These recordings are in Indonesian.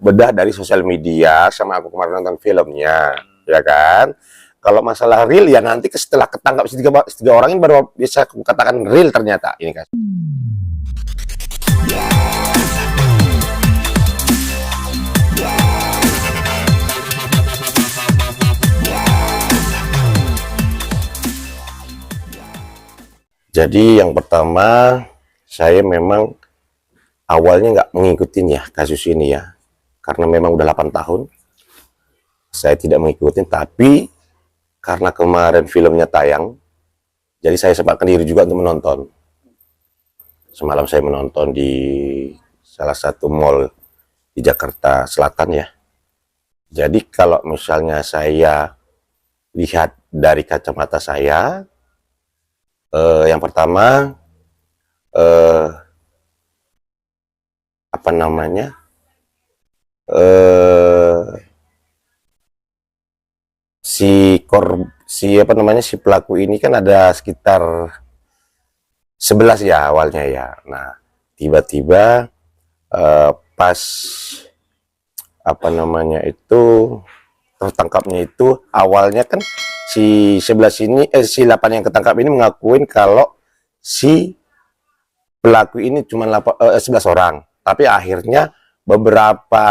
bedah dari sosial media sama aku kemarin nonton filmnya, ya kan. Kalau masalah real ya nanti setelah ketangkap tiga orang ini baru bisa aku katakan real ternyata ini kan. Jadi yang pertama, saya memang awalnya nggak mengikutin ya kasus ini ya, karena memang udah 8 tahun saya tidak mengikutin, tapi karena kemarin filmnya tayang, jadi saya sempatkan diri juga untuk menonton. Semalam saya menonton di salah satu mall di Jakarta Selatan ya. Jadi kalau misalnya saya lihat dari kacamata saya, yang pertama apa namanya, si pelaku ini kan ada sekitar 11 ya awalnya ya. Nah, tiba-tiba pas apa namanya itu tertangkapnya itu awalnya kan si 11 ini si 8 yang ketangkap ini mengakuin kalau si pelaku ini cuma 11 orang, tapi akhirnya beberapa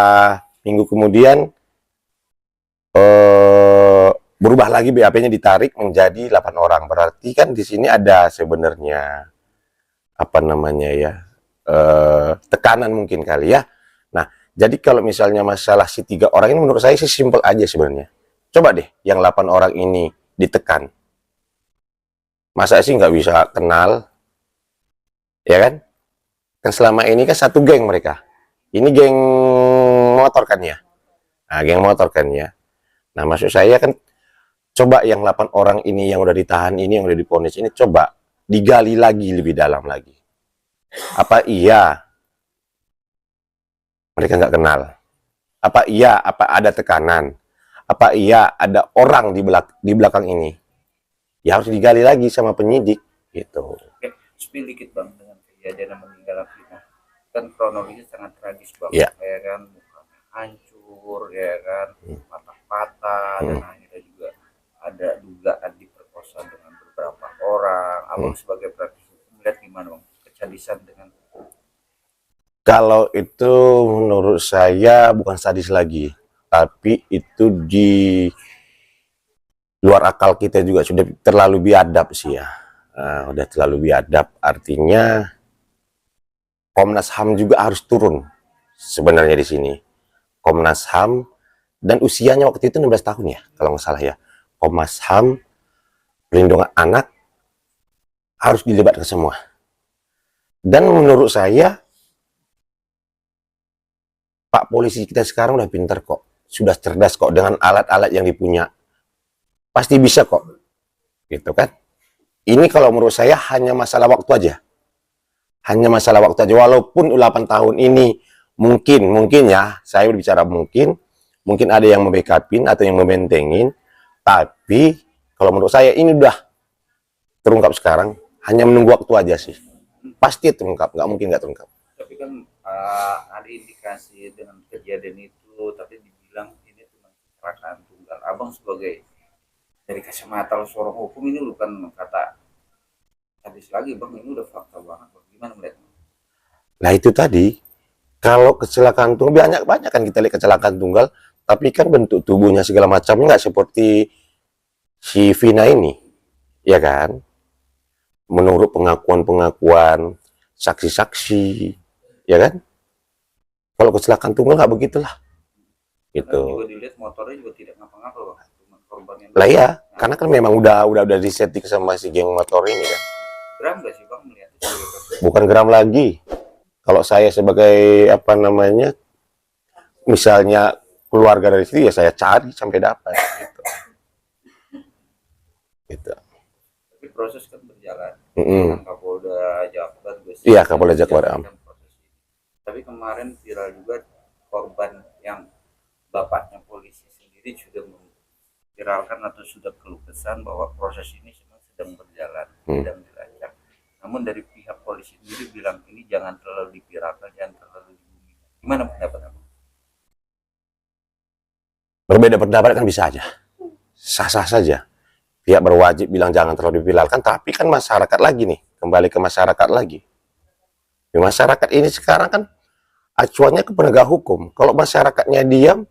minggu kemudian berubah lagi, BAP-nya ditarik menjadi 8 orang. Berarti kan di sini ada sebenarnya apa namanya ya, tekanan mungkin kali ya. Nah, jadi kalau misalnya masalah si 3 orang ini menurut saya sih simpel aja sebenarnya. Coba deh yang 8 orang ini ditekan. Masa sih nggak bisa kenal? Ya kan? Kan selama ini kan satu geng mereka. Ini geng motor kan ya? Nah, geng motor kan ya. Nah, maksud saya kan coba yang 8 orang ini yang udah ditahan ini, yang udah diponis ini, coba digali lagi lebih dalam lagi. Apa iya mereka nggak kenal? Apa iya apa ada tekanan? Apa iya ada orang di belakang ini? Ya harus digali lagi sama penyidik gitu. Oke, spill dikit bang dengan kejadian yang meninggal kita. Kan kronologisnya sangat tragis bang, Ya. ya kan, mukanya hancur, ya kan, patah-patah, dan akhirnya juga ada dugaan diperkosa dengan beberapa orang. Abang sebagai praktisi hukum melihat gimana bang kecadisan dengan Kalau itu menurut saya bukan sadis lagi, tapi itu di luar akal kita juga, sudah terlalu biadab sih ya. Nah, udah terlalu biadab, artinya Komnas HAM juga harus turun sebenarnya di sini. Komnas HAM, dan usianya waktu itu 16 tahun ya kalau nggak salah ya. Komnas HAM, perlindungan anak harus dilibatkan semua. Dan menurut saya Pak polisi kita sekarang udah pintar kok, sudah cerdas kok dengan alat-alat yang dipunya, pasti bisa kok, gitu kan. Ini kalau menurut saya hanya masalah waktu aja, walaupun 8 tahun ini mungkin ya, saya berbicara mungkin ada yang membackup atau yang membentengin, tapi kalau menurut saya ini udah terungkap sekarang, hanya menunggu waktu aja sih, pasti terungkap, nggak mungkin nggak terungkap. tapi kan ada indikasi dengan kejadian itu, tapi dibilang ini cuma kecelakaan tunggal. Abang sebagai dari kacamata seorang hukum ini bukan kata hadis lagi bang, ini udah fakta banget bang. Gimana melihatnya? Nah itu tadi, kalau kecelakaan tunggal, banyak kan kita lihat kecelakaan tunggal, tapi kan bentuk tubuhnya segala macam nggak seperti si Vina ini, ya kan? Menurut pengakuan-pengakuan saksi-saksi, ya kan? Kalau kecelakaan tunggal nggak begitulah, Kan gitu. juga dilihat motornya juga tidak ngapa-ngapa bang, cuma korban yang Lah ya, karena kan memang udah disetting sama si geng motor ini kan. geram gak sih bang melihatnya sebagai proses? Bukan geram lagi. Kalau saya sebagai apa namanya, misalnya keluarga dari situ ya saya cari sampai dapat, gitu. Gitu. Tapi proses kan berjalan. Mm-mm. Kapolda Jakbar juga Iya, Kapolda Jakbar. proses ini. Tapi kemarin viral juga korban yang bapaknya polisi sendiri sudah memviralkan atau sudah keluh kesah bahwa proses ini sedang berjalan, sedang dilacak. Namun dari pihak polisi sendiri bilang ini jangan terlalu diviralkan, jangan terlalu dibumi. Gimana pendapat Abang? Berbeda pendapat kan bisa aja, sah-sah saja. Pihak berwajib bilang jangan terlalu diviralkan, tapi kan masyarakat lagi nih, kembali ke masyarakat lagi. Di masyarakat ini sekarang kan acuannya ke penegak hukum. Kalau masyarakatnya diam,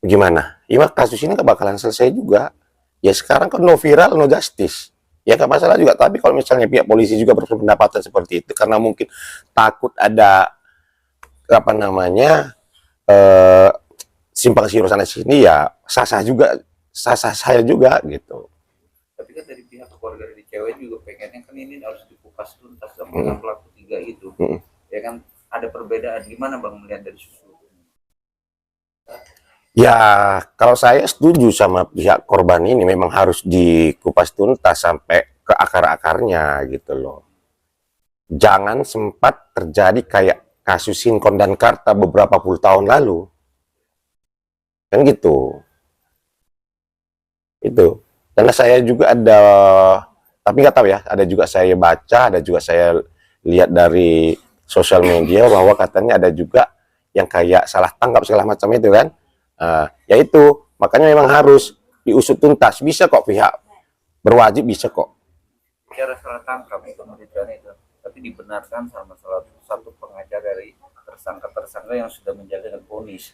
gimana? Ya kasus ini nggak bakalan selesai juga. Ya sekarang kan no viral, no justice. Ya nggak masalah juga. Tapi kalau misalnya pihak polisi juga berpendapat seperti itu, karena mungkin takut ada apa namanya eh, simpang siur sana sini, ya sah-sah juga, sah-sah saya juga gitu. Tapi kan dari pihak keluarga dari cewek juga pengennya kan ini harus dikupas tuntas dengan pelaku tiga itu. Ya kan ada perbedaan, gimana Bang melihat dari susu? Ya, kalau saya setuju sama pihak korban ini, memang harus dikupas tuntas sampai ke akar-akarnya gitu loh. Jangan sempat terjadi kayak kasus Sinkon dan Karta beberapa puluh tahun lalu. Kan gitu. Itu. Karena saya juga ada, tapi nggak tahu ya, ada juga saya baca, ada juga saya lihat dari sosial media bahwa katanya ada juga yang kayak salah tangkap segala macam itu kan. Ya itu, makanya memang harus diusut tuntas. Bisa kok pihak berwajib, bisa kok. Bicara salah tangkap itu pemberitaan itu, tapi dibenarkan sama salah satu pengacara dari tersangka-tersangka yang sudah menjalani vonis.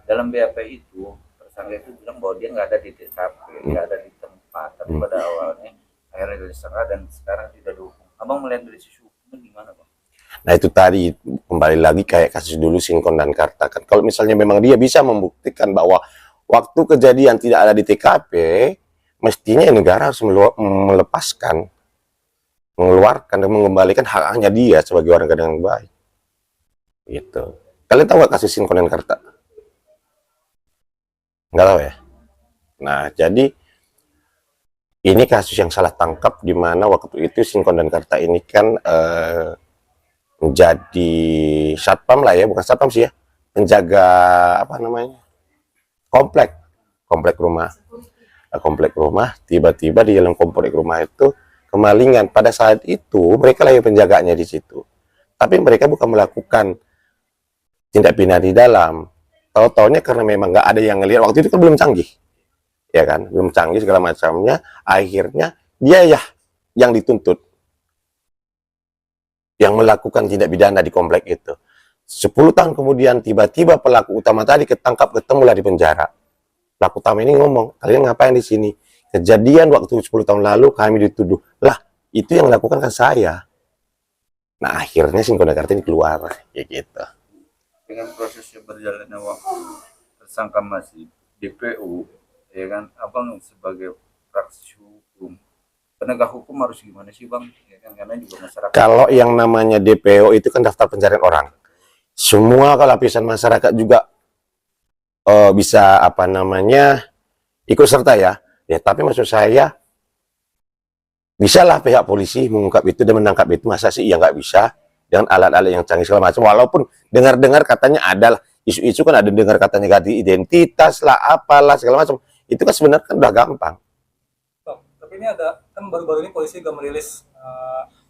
Dalam BAP itu, tersangka itu bilang bahwa dia nggak ada di TKP, nggak ada di tempat, tapi pada awalnya akhirnya disangka dan sekarang tidak dihukum. Abang melihat dari sisi hukumnya gimana, Bang? Nah itu tadi, kembali lagi kayak kasus dulu Sinkon dan Karta kan. Kalau misalnya memang dia bisa membuktikan bahwa waktu kejadian tidak ada di TKP, mestinya negara harus melepaskan, mengeluarkan dan mengembalikan hak-haknya dia sebagai warga dengan baik. Gitu. Kalian tahu gak kasus Sinkon dan Karta? Nggak tahu ya? Nah, jadi ini kasus yang salah tangkap, di mana waktu itu Sinkon dan Karta ini kan menjadi satpam lah ya, bukan satpam sih ya, penjaga apa namanya, komplek rumah. Komplek rumah, tiba-tiba di dalam komplek rumah itu kemalingan. Pada saat itu mereka lah yang penjaganya di situ, tapi mereka bukan melakukan tindak pidana di dalam. Tahu-taunya karena memang nggak ada yang ngelihat, waktu itu kan belum canggih, ya kan, belum canggih segala macamnya. Akhirnya dia ya yang dituntut, yang melakukan tindak pidana di komplek itu. 10 tahun kemudian tiba-tiba pelaku utama tadi ketangkap, ketemulah di penjara. Pelaku utama ini ngomong, kalian ngapain di sini? Kejadian waktu 10 tahun lalu kami dituduh. Lah, itu yang lakukan kan saya. Nah, akhirnya Sinkon dan Karta ini keluar, ya gitu. Dengan prosesnya berjalannya waktu, tersangka masih DPO, ya kan, Abang sebagai praktisi hukum, penegak hukum harus gimana sih Bang? Ya kan, karena juga masyarakat. Kalau yang namanya DPO itu kan daftar pencarian orang. Semua lapisan masyarakat juga bisa apa namanya ikut serta ya. Ya, tapi maksud saya bisalah pihak polisi mengungkap itu dan menangkap itu. Masa sih ya nggak bisa dengan alat-alat yang canggih segala macam. Walaupun dengar-dengar katanya ada lah isu-isu, kan ada dengar katanya ganti identitas lah, apalah segala macam. Itu kan sebenarnya kan udah gampang. Tapi ini ada kan baru-baru ini polisi juga merilis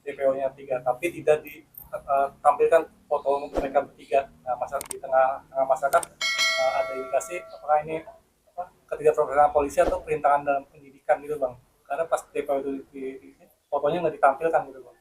DPO-nya 3, tapi tidak ditampilkan foto mereka bertiga. Nah, masyarakat di tengah masyarakat ada indikasi apakah ini ketidakprofesionalan polisi atau perintangan dalam pendidikan gitu Bang? Karena pas DPO itu fotonya nggak ditampilkan gitu Bang.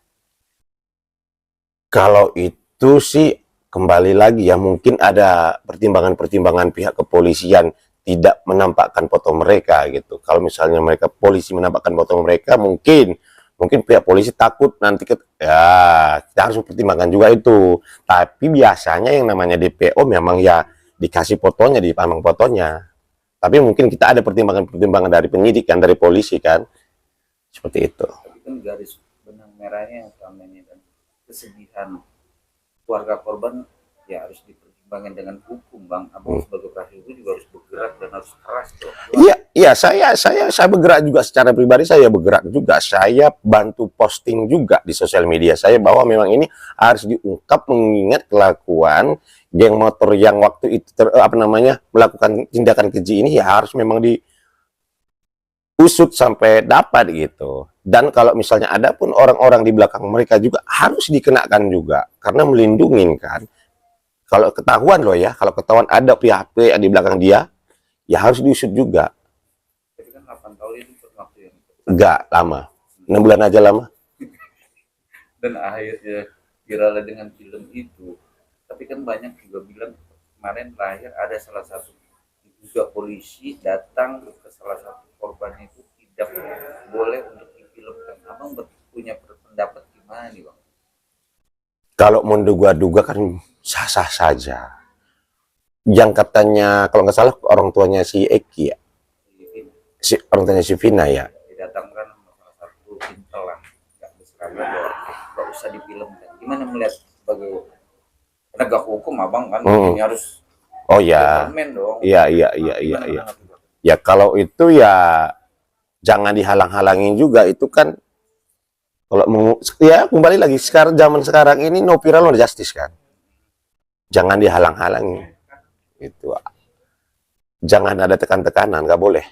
Kalau itu sih kembali lagi ya, mungkin ada pertimbangan-pertimbangan pihak kepolisian tidak menampakkan foto mereka gitu. Kalau misalnya mereka polisi menampakkan foto mereka, mungkin pihak polisi takut nanti ya kita harus pertimbangkan juga itu. Tapi biasanya yang namanya DPO memang ya dikasih fotonya, dipasang fotonya. Tapi mungkin kita ada pertimbangan-pertimbangan dari penyidik kan, dari polisi kan, seperti itu. Tapi kan garis benang merahnya yang selama ini dan kesedihan keluarga korban ya harus dipertimbangkan dengan hukum Bang. Abang sebagai praktisi hukum juga harus bergerak dan harus keras tuh. Iya, saya bergerak juga secara pribadi, saya bergerak juga. Saya bantu posting juga di sosial media saya bahwa memang ini harus diungkap, mengingat kelakuan geng motor yang waktu itu melakukan tindakan keji ini, ya harus memang diusut sampai dapat gitu. Dan kalau misalnya ada pun orang-orang di belakang mereka juga harus dikenakan juga, karena melindungi kan. Kalau ketahuan loh ya, kalau ketahuan ada pihak di belakang dia, ya harus diusut juga. Tapi kan 8 tahun itu waktu yang Enggak lama, 6 bulan aja lama. dan akhirnya viral dengan film itu. Tapi kan banyak juga bilang kemarin terakhir ada salah satu juga polisi datang ke salah satu korban itu tidak boleh untuk difilmkan. Abang punya pendapat gimana nih bang? Kalau menduga-duga kan sah-sah saja. Yang katanya kalau nggak salah orang tuanya si Eki ya, orang tuanya si Vina ya. Didatangkan salah satu pintel lah, nggak berseragam bahwa nggak usah difilmkan. Gimana melihat sebagai penegak hukum abang kan ini harus Oh ya, gentleman dong. iya. Ya kalau itu ya jangan dihalang-halangin juga, itu kan kalau ya kembali lagi zaman sekarang ini no viral no justice kan. Jangan dihalang-halangi. Itu. Jangan ada tekan-tekanan, nggak boleh.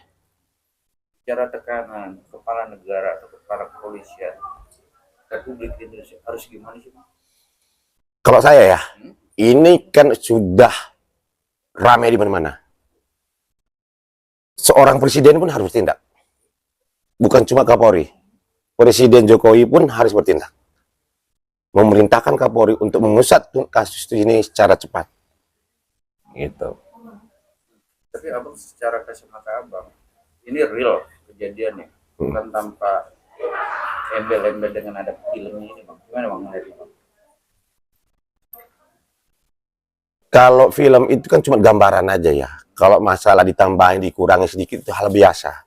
Cara tekanan kepala negara atau kepala kepolisian Republik Indonesia harus gimana sih bang? Kalau saya ya, ini kan sudah ramai di mana-mana. Seorang presiden pun harus bertindak. Bukan cuma Kapolri. Presiden Jokowi pun harus bertindak. Memerintahkan Kapolri untuk mengusut kasus ini secara cepat. Gitu. Tapi abang secara kacamata abang, ini real kejadiannya, bukan tanpa embel-embel dengan ada filmnya ini bang. Gimana bang melihatnya bang? Kalau film itu kan cuma gambaran aja ya. Kalau masalah ditambahin, dikurangi sedikit itu hal biasa.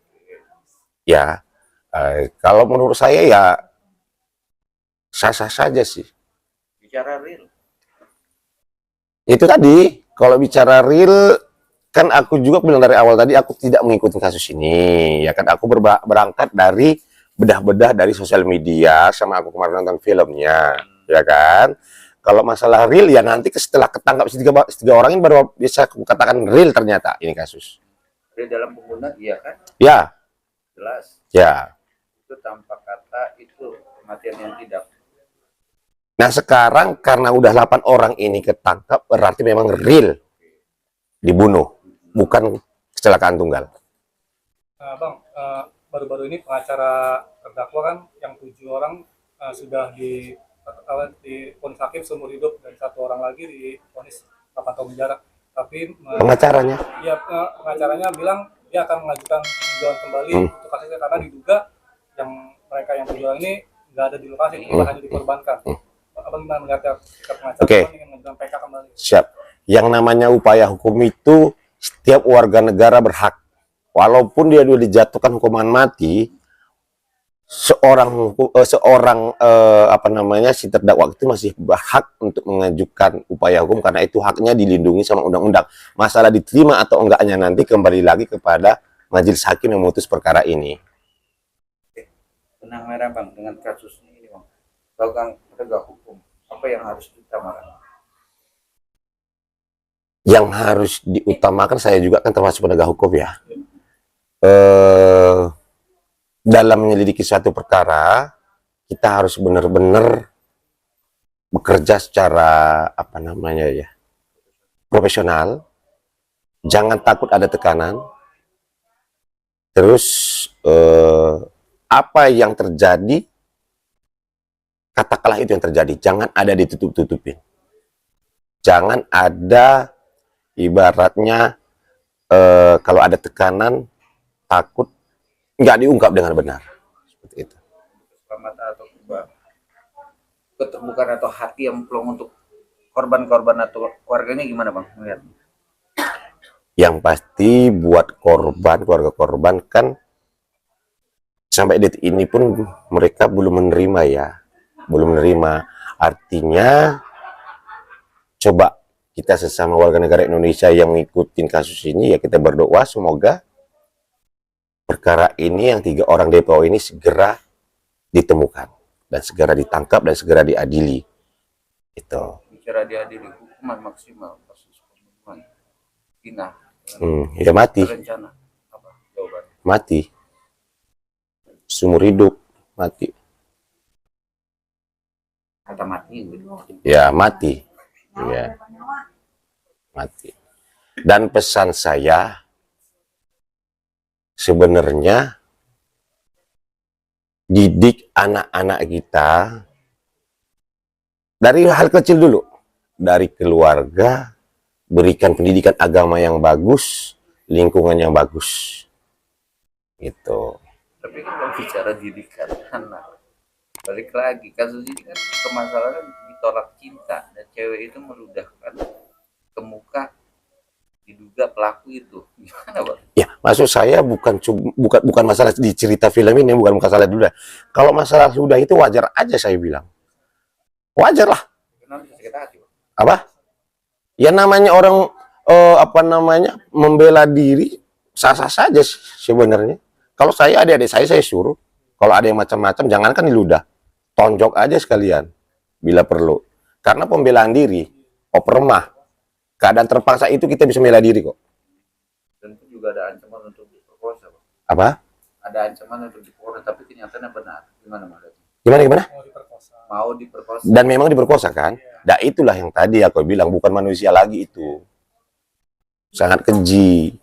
Ya, kalau menurut saya ya sah-sah saja sih. Bicara real. Itu tadi, kalau bicara real, kan aku juga bilang dari awal tadi aku tidak mengikuti kasus ini. Ya kan, aku berangkat dari bedah-bedah dari sosial media sama aku kemarin nonton filmnya. Ya kan? Kalau masalah real ya nanti setelah ketangkap tiga orang ini baru bisa aku katakan real ternyata ini kasus. Real dalam pengguna iya kan? Ya, Jelas. ya. Itu tanpa kata itu kematian yang tidak. Nah sekarang karena udah 8 orang ini ketangkap berarti memang real dibunuh, bukan kecelakaan tunggal. Bang, baru-baru ini pengacara terdakwa kan yang 7 orang sudah divonis hakim seumur hidup dan 1 orang lagi divonis 8 tahun penjara. Tapi Pengacaranya? ya pengacaranya bilang dia akan mengajukan peninjauan kembali untuk kasusnya karena diduga yang mereka yang 7 orang ini nggak ada di lokasi, hanya dikorbankan. Abang gimana melihat pengacara ingin mengajukan PK kembali? Siap. Yang namanya upaya hukum itu setiap warga negara berhak, walaupun dia sudah dijatuhkan hukuman mati, seorang si terdakwa itu masih berhak untuk mengajukan upaya hukum karena itu haknya dilindungi sama undang-undang. Masalah diterima atau enggaknya nanti kembali lagi kepada majelis hakim yang memutus perkara ini. Benang merah bang dengan kasus ini bang, bagi penegak hukum apa yang harus diutamakan? Yang harus diutamakan, saya juga kan termasuk penegak hukum ya. Dalam menyelidiki suatu perkara, kita harus benar-benar bekerja secara profesional. Jangan takut ada tekanan. Terus apa yang terjadi, katakanlah itu yang terjadi. Jangan ada ditutup-tutupin. Jangan ada ibaratnya kalau ada tekanan, takut nggak diungkap dengan benar, seperti itu. Keselamatan atau keterbukaan atau hati yang plong untuk korban-korban atau keluarganya gimana bang melihat? Yang pasti buat keluarga korban kan sampai detik ini pun mereka belum menerima ya, belum menerima. Artinya coba kita sesama warga negara Indonesia yang mengikuti kasus ini ya kita berdoa semoga perkara ini yang 3 orang DPO ini segera ditemukan dan segera ditangkap dan segera diadili. Itu. Bicara diadili hukuman maksimal kasus pembunuhan Vina. Ya mati. Rencana apa jawabannya? Mati. Seumur hidup mati. Kata mati gitu. Ya mati. Ya. Mati. Dan pesan saya sebenarnya didik anak-anak kita dari hal kecil dulu, dari keluarga, berikan pendidikan agama yang bagus, lingkungan yang bagus, gitu. Tapi kan kalau bicara didikan anak, balik lagi kasus ini kan permasalahan ditolak cinta dan cewek itu merudahkan ke muka diduga pelaku itu. Gimana, Bang? Ya, maksud saya bukan masalah di cerita film ini, bukan masalah duda. Kalau masalah sudah itu wajar aja saya bilang. Wajar lah. Kenapa bisa sakit hati, Bang? Apa? Ya namanya orang membela diri sah-sah saja sebenarnya. Kalau saya adik-adik saya suruh. Kalau ada yang macam-macam jangankan diludah. Tonjok aja sekalian bila perlu. Karena pembelaan diri, opermah. Keadaan terpaksa itu kita bisa membela diri kok. Dan itu juga ada ancaman untuk diperkosa, Bang. Apa? Ada ancaman untuk diperkosa, tapi kenyataannya benar. Gimana, Mas? Gimana? Mau diperkosa. Mau diperkosa. Dan memang diperkosa kan? Nah itulah yang tadi aku bilang, bukan manusia lagi itu. Sangat keji.